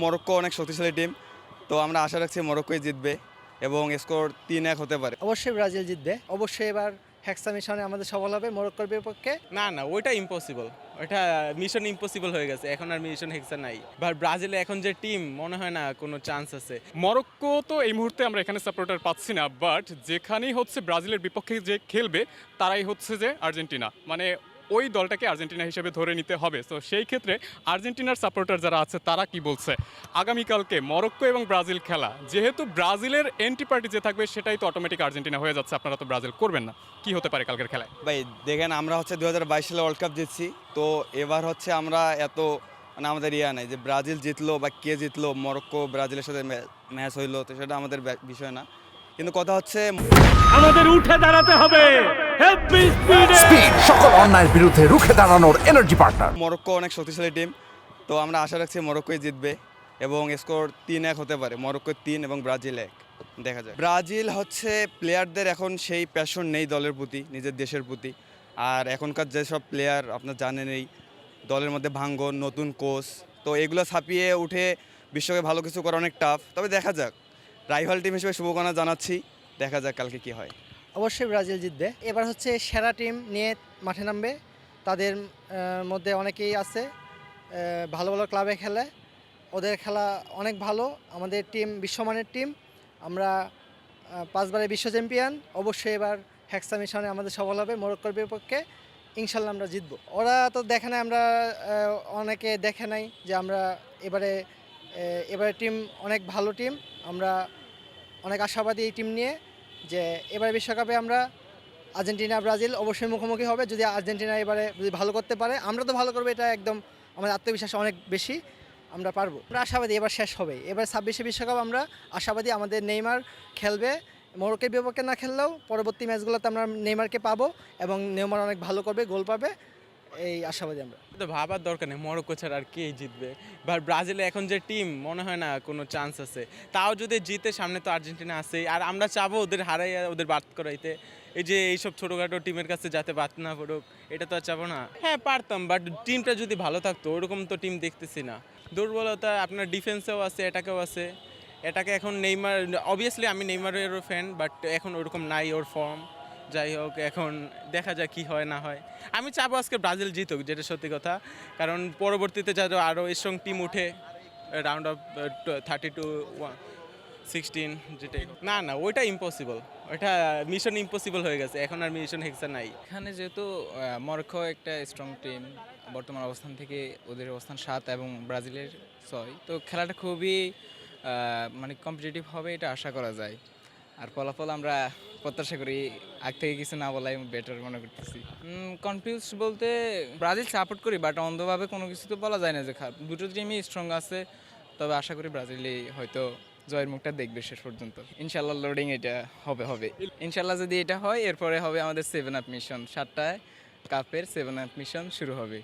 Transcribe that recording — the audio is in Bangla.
মরক্কো অনেক শক্তিশালী টিম, তো আমরা আশা রাখছি মরক্কোই জিতবে এবং স্কোর 3-1 হতে পারে। অবশ্যই ব্রাজিল জিতবে। অবশ্যই এবার হেক্সা মিশনে আমাদের সফল হবে মরক্কোর বিপক্ষে। না ওইটা ইম্পসিবল, ওইটা মিশন ইম্পসিবল হয়ে গেছে, এখন আর মিশন হেক্সা নাই। বাট ব্রাজিলে এখন যে টিম, মনে হয় না কোনো চান্স আছে। মরক্কো তো এই মুহূর্তে আমরা এখানে সাপোর্টার পাচ্ছি না, বাট যেখানেই হচ্ছে ব্রাজিলের বিপক্ষে যে খেলবে তারাই হচ্ছে যে আর্জেন্টিনা, মানে ওই দলটাকে আর্জেন্টিনা হিসেবে ধরে নিতে হবে। তো সেই ক্ষেত্রে আর্জেন্টিনার সাপোর্টার যারা আছে তারা কি বলছে, আগামীকালকে মরক্কো এবং ব্রাজিল খেলা, যেহেতু ব্রাজিলের এন্টি পার্টি যে থাকবে সেটাই তো অটোমেটিক আর্জেন্টিনা হয়ে যাচ্ছে, আপনারা তো ব্রাজিল করবেন না, কি হতে পারে কালকের খেলায়? ভাই দেখেন, আমরা হচ্ছে 2022 সালে ওয়ার্ল্ড কাপ জিতছি, তো এবার হচ্ছে আমরা এত মানে আমাদের নাই যে ব্রাজিল জিতলো বা কে জিতলো, মরক্কো ব্রাজিলের সাথে ম্যাচ হইলো, তো সেটা আমাদের বিষয় না। কিন্তু কথা হচ্ছে আমাদের উঠে দাঁড়াতে হবে, স্পিড সকল অন্যায়ের বিরুদ্ধে রুখে দাঁড়ানোর এনার্জি পার্টনার। মরক্কো অনেক শক্তিশালী টিম, তো আমরা আশা রাখছি মরক্কোই জিতবে এবং স্কোর 3-1 হতে পারে। মরক্কো 3 এবং ব্রাজিল 1, দেখা যায়। ব্রাজিল হচ্ছে প্লেয়ারদের এখন সেই প্যাশন নেই দলের প্রতি, নিজের দেশের প্রতি। আর এখনকার যেসব প্লেয়ার আপনার জানেনই, দলের মধ্যে ভাঙ্গন, নতুন কোচ, তো এগুলো ছাপিয়ে উঠে বিশ্বকে ভালো কিছু করা অনেক টাফ। তবে দেখা যাক, রাইভাল টিম হিসেবে শুভকামনা জানাচ্ছি, দেখা যাক কালকে কি হয়। অবশ্যই ব্রাজিল জিতবে। এবার হচ্ছে সেরা টিম নিয়ে মাঠে নামবে। তাদের মধ্যে অনেকেই আছে ভালো ভালো ক্লাবে খেলে, ওদের খেলা অনেক ভালো। আমাদের টিম বিশ্বমানের টিম, আমরা 5 বারের বিশ্ব চ্যাম্পিয়ন। অবশ্যই এবার হেক্সা মিশনে আমাদের সফল হবে মরক্কোর বিপক্ষে। ইনশাল্লাহ আমরা জিতব। ওরা তো দেখে নাই, আমরা অনেকে দেখে নাই যে আমরা এবারে টিম অনেক ভালো টিম। আমরা অনেক আশাবাদী এই টিম নিয়ে যে এবারে বিশ্বকাপে আমরা আর্জেন্টিনা ব্রাজিল অবশ্যই মুখোমুখি হবে। যদি আর্জেন্টিনা এবারে যদি ভালো করতে পারে, আমরা তো ভালো করবো, এটা একদম আমাদের আত্মবিশ্বাস অনেক বেশি, আমরা পারবো। আমরা আশাবাদী এবার শেষ হবে। এবার 26 বিশ্বকাপ আমরা আশাবাদী, আমাদের নেইমার খেলবে। মরক্কোর বিপক্ষে না খেললেও পরবর্তী ম্যাচগুলোতে আমরা নেইমারকে পাবো এবং নেইমার অনেক ভালো করবে, গোল পাবে, এই আশাবাদী আমরা। তো ভাবার দরকার নেই, মরক্কো ছাড়া আর কে জিতবে। বাট ব্রাজিলে এখন যে টিম, মনে হয় না কোনো চান্স আছে। তাও যদি জিতে, সামনে তো আর্জেন্টিনা আছেই, আর আমরা চাবো ওদের হারাইয়া ওদের বাদ করাইতে। এই যে এইসব ছোটোখাটো টিমের কাছে যাতে বাদ না পড়ুক, এটা তো আর চাবো না। হ্যাঁ পারতাম, বাট টিমটা যদি ভালো থাকতো, ওরকম তো টিম দেখতেছি না। দুর্বলতা আপনার ডিফেন্সেও আছে, এটাকেও আছে। এটাকে এখন নেইমার, অবভিয়াসলি আমি নেইমারেরও ফ্যান, বাট এখন ওরকম নাই ওর ফর্ম। যাই হোক, এখন দেখা যাক কি হয় না হয়। আমি চাবো আজকে ব্রাজিল জিতুক, যেটা সত্যি কথা, কারণ পরবর্তীতে যারা আরও স্ট্রং টিম উঠে রাউন্ড অফ 32-16, যেটাই না ওইটা ইম্পসিবল, ওইটা মিশন ইম্পসিবল হয়ে গেছে, এখন আর মিশন হেক্সা নাই। এখানে যেহেতু মরক্কো একটা স্ট্রং টিম, বর্তমান অবস্থান থেকে ওদের অবস্থান 7 এবং ব্রাজিলের 6, তো খেলাটা খুবই মানে কম্পিটিটিভ হবে, এটা আশা করা যায়। আর ফলাফল আমরা প্রত্যাশা করি, আগ থেকে কিছু না বলাই বেটার মনে করতেছি। কনফিউজ বলতে ব্রাজিল সাপোর্ট করি, বাট অন্ধভাবে কোনো কিছু তো বলা যায় না যে দুটো টিমই স্ট্রং আছে। তবে আশা করি ব্রাজিলই হয়তো জয়ের মুখটা দেখবে শেষ পর্যন্ত। ইনশাল্লাহ লোডিং এটা হবে। ইনশাল্লাহ যদি এটা হয়, এরপরে হবে আমাদের 7 আপ মিশন, 7টায় কাপের 7 আপ মিশন শুরু হবে।